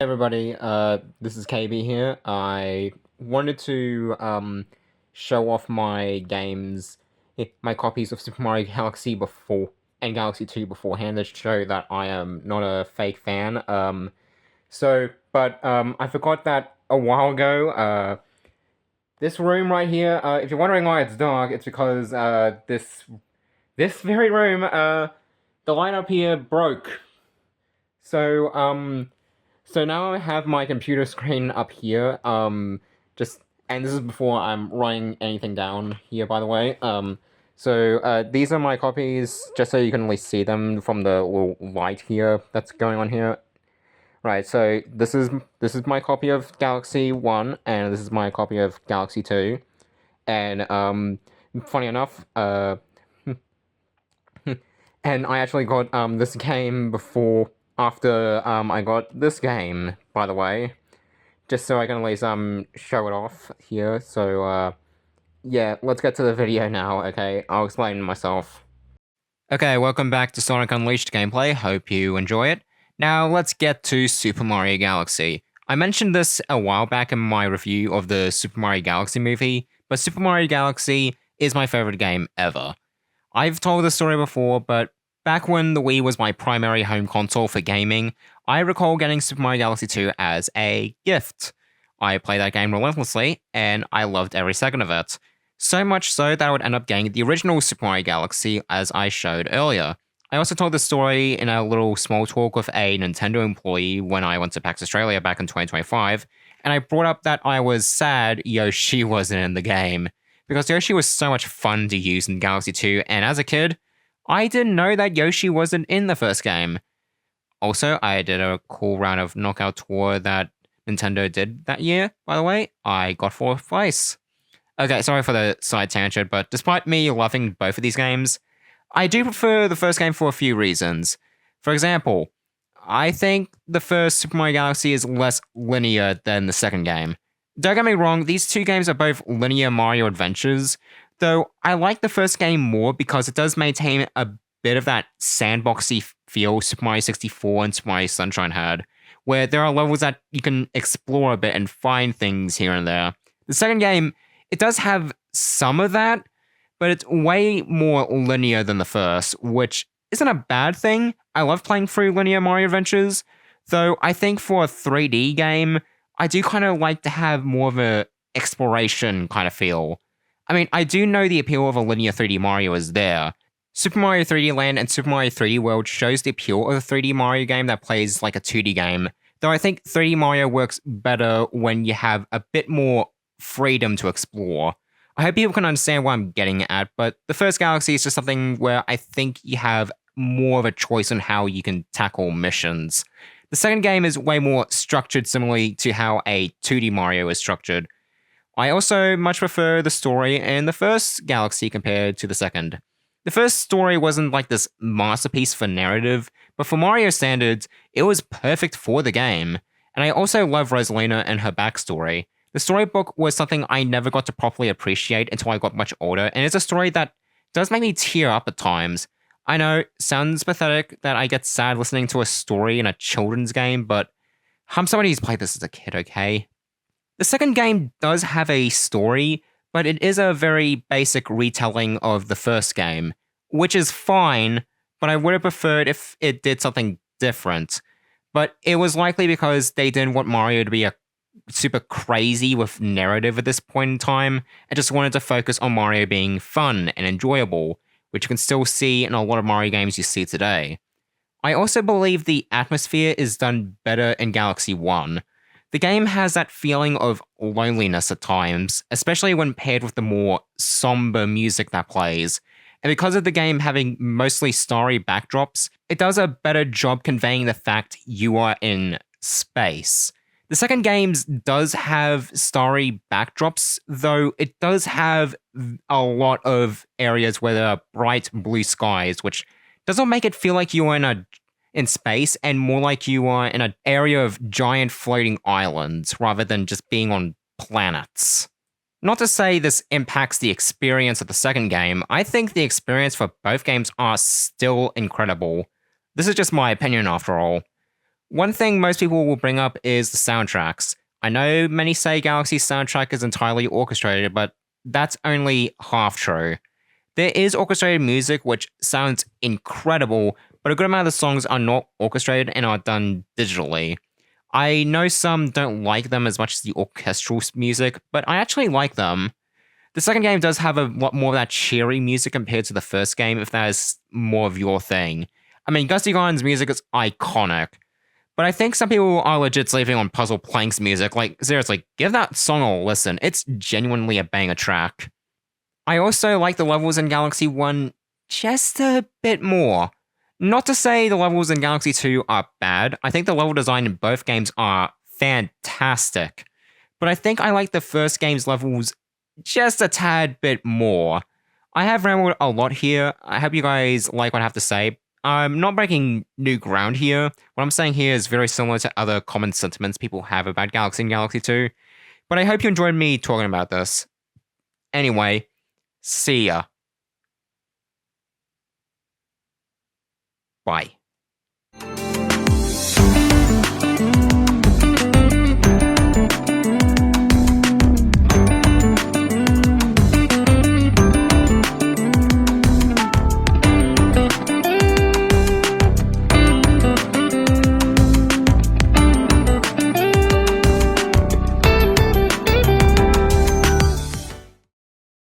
Hey everybody, this is Kaybee here. I wanted to show off my games, my copies of Super Mario Galaxy before and Galaxy 2 beforehand to show that I am not a fake fan. I forgot that a while ago. This room right here. If you're wondering why it's dark, it's because this very room. The light up here broke. So um. So now I have my computer screen up here. And this is before I'm writing anything down here, by the way. These are my copies, just so you can at least see them from the little light here that's going on here. Right. So this is my copy of Galaxy One, and this is my copy of Galaxy Two. And funny enough, and I actually got this game before after I got this game, by the way, just so I can at least show it off here. Yeah, let's get to the video now. Okay, I'll explain myself. Okay, welcome back to Sonic Unleashed gameplay. Hope you enjoy it. Now let's get to Super Mario Galaxy. I mentioned this a while back in my review of the Super Mario Galaxy movie, but Super Mario Galaxy is my favorite game ever. I've told this story before, but back when the Wii was my primary home console for gaming, I recall getting Super Mario Galaxy 2 as a gift. I played that game relentlessly, and I loved every second of it. So much so that I would end up getting the original Super Mario Galaxy, as I showed earlier. I also told this story in a little small talk with a Nintendo employee when I went to PAX Australia back in 2025, and I brought up that I was sad Yoshi wasn't in the game, because Yoshi was so much fun to use in Galaxy 2, and as a kid, I didn't know that Yoshi wasn't in the first game. Also, I did a cool round of Knockout Tour that Nintendo did that year, by the way. I got fourth place. Okay, sorry for the side tangent, but despite me loving both of these games, I do prefer the first game for a few reasons. For example, I think the first Super Mario Galaxy is less linear than the second game. Don't get me wrong, these two games are both linear Mario adventures, though I like the first game more because it does maintain a bit of that sandboxy feel Super Mario 64 and Super Mario Sunshine had, where there are levels that you can explore a bit and find things here and there. The second game, it does have some of that, but it's way more linear than the first, which isn't a bad thing. I love playing through linear Mario adventures, though I think for a 3D game, I do kind of like to have more of a exploration kind of feel. I mean, I do know the appeal of a linear 3D Mario is there. Super Mario 3D Land and Super Mario 3D World shows the appeal of a 3D Mario game that plays like a 2D game, though I think 3D Mario works better when you have a bit more freedom to explore. I hope people can understand what I'm getting at, but the first Galaxy is just something where I think you have more of a choice on how you can tackle missions. The second game is way more structured similarly to how a 2D Mario is structured. I also much prefer the story in the first Galaxy compared to the second. The first story wasn't like this masterpiece for narrative, but for Mario standards, it was perfect for the game. And I also love Rosalina and her backstory. The storybook was something I never got to properly appreciate until I got much older, and it's a story that does make me tear up at times. I know, sounds pathetic that I get sad listening to a story in a children's game, but I'm somebody who's played this as a kid, okay? The second game does have a story, but it is a very basic retelling of the first game, which is fine, but I would have preferred if it did something different. But it was likely because they didn't want Mario to be a super crazy with narrative at this point in time, and just wanted to focus on Mario being fun and enjoyable, which you can still see in a lot of Mario games you see today. I also believe the atmosphere is done better in Galaxy 1. The game has that feeling of loneliness at times, especially when paired with the more somber music that plays. And because of the game having mostly starry backdrops, it does a better job conveying the fact you are in space. The second game does have starry backdrops, though it does have a lot of areas where there are bright blue skies, which doesn't make it feel like you are in space and more like you are in an area of giant floating islands rather than just being on planets. Not to say this impacts the experience of the second game, I think the experience for both games are still incredible. This is just my opinion after all. One thing most people will bring up is the soundtracks. I know many say Galaxy's soundtrack is entirely orchestrated, but that's only half true. There is orchestrated music which sounds incredible, but a good amount of the songs are not orchestrated and are done digitally. I know some don't like them as much as the orchestral music, but I actually like them. The second game does have a lot more of that cheery music compared to the first game, if that is more of your thing. I mean, Gusty Garden's music is iconic, but I think some people are legit sleeping on Puzzle Plank's music. Like, seriously, give that song a listen. It's genuinely a banger track. I also like the levels in Galaxy 1 just a bit more. Not to say the levels in Galaxy 2 are bad, I think the level design in both games are fantastic. But I think I like the first game's levels just a tad bit more. I have rambled a lot here. I hope you guys like what I have to say. I'm not breaking new ground here. What I'm saying here is very similar to other common sentiments people have about Galaxy and Galaxy 2. But I hope you enjoyed me talking about this. Anyway, see ya. Bye.